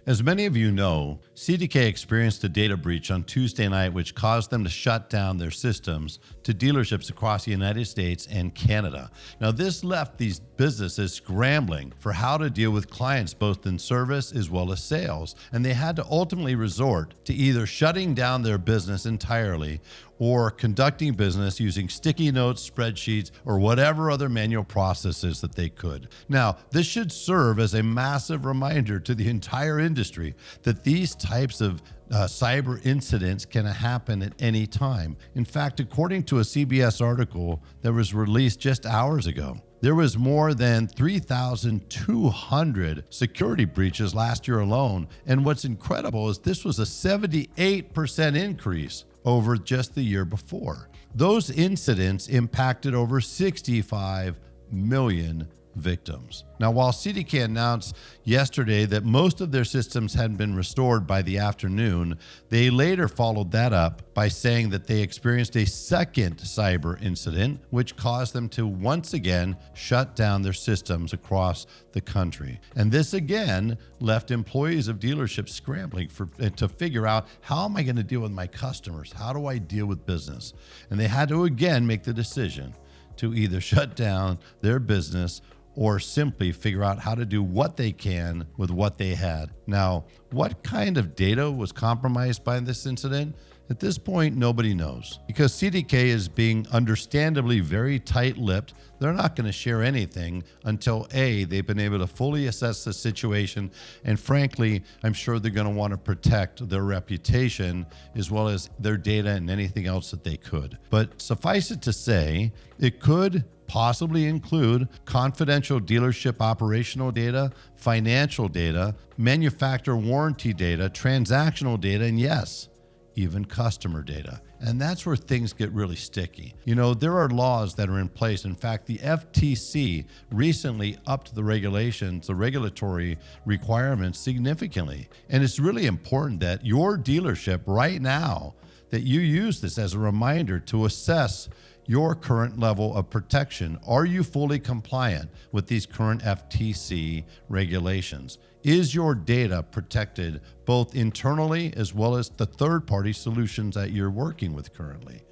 As many of you know, CDK experienced a data breach on Tuesday night which caused them to shut down their systems to dealerships across the United States and Canada. Now, this left these businesses scrambling for how to deal with clients both in service as well as sales, and they had to ultimately resort to either shutting down their business entirely or conducting business using sticky notes, spreadsheets, or whatever other manual processes that they could. Now, this should serve as a massive reminder to the entire industry that these types of cyber incidents can happen at any time. In fact, according to a CBS article that was released just hours ago, there was more than 3,200 security breaches last year alone. And what's incredible is this was a 78% increase over just the year before. Those incidents impacted over 65 million victims. Now, while CDK announced yesterday that most of their systems had been restored by the afternoon, they later followed that up by saying that they experienced a second cyber incident, which caused them to once again shut down their systems across the country. And this again left employees of dealerships scrambling to figure out, how am I going to deal with my customers? How do I deal with business? And they had to again make the decision to either shut down their business or simply figure out how to do what they can with what they had. Now, what kind of data was compromised by this incident? At this point, nobody knows. Because CDK is being understandably very tight-lipped, they're not going to share anything until A, they've been able to fully assess the situation, and frankly, I'm sure they're going to want to protect their reputation as well as their data and anything else that they could. But suffice it to say, it could possibly include confidential dealership operational data, financial data, manufacturer warranty data, transactional data, and yes, even customer data. And that's where things get really sticky. You know, there are laws that are in place. In fact, the FTC recently upped the regulations, the regulatory requirements significantly. And it's really important that your dealership right now, that you use this as a reminder to assess your current level of protection. Are you fully compliant with these current FTC regulations? Is your data protected both internally as well as the third-party solutions that you're working with currently?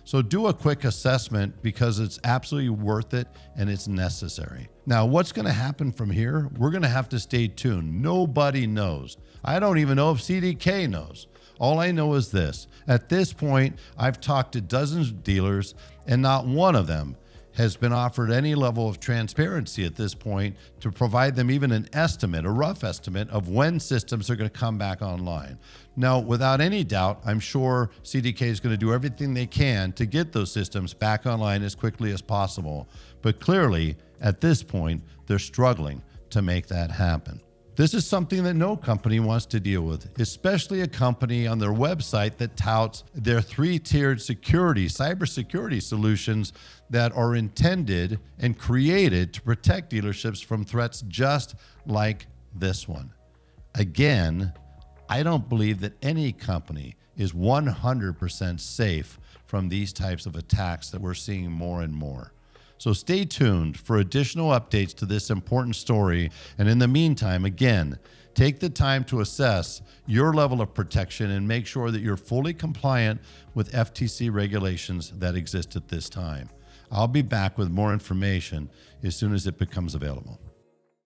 So do a quick assessment because it's absolutely worth it and it's necessary. Now, what's going to happen from here? We're going to have to stay tuned. Nobody knows. I don't even know if CDK knows. All I know is this. At this point, I've talked to dozens of dealers, and not one of them has been offered any level of transparency at this point to provide them even an estimate, a rough estimate of when systems are going to come back online. Now, without any doubt, I'm sure CDK is going to do everything they can to get those systems back online as quickly as possible. But clearly, at this point, they're struggling to make that happen. This is something that no company wants to deal with, especially a company on their website that touts their three-tiered security, cybersecurity solutions that are intended and created to protect dealerships from threats just like this one. Again, I don't believe that any company is 100% safe from these types of attacks that we're seeing more and more. So stay tuned for additional updates to this important story. And in the meantime, again, take the time to assess your level of protection and make sure that you're fully compliant with FTC regulations that exist at this time. I'll be back with more information as soon as it becomes available.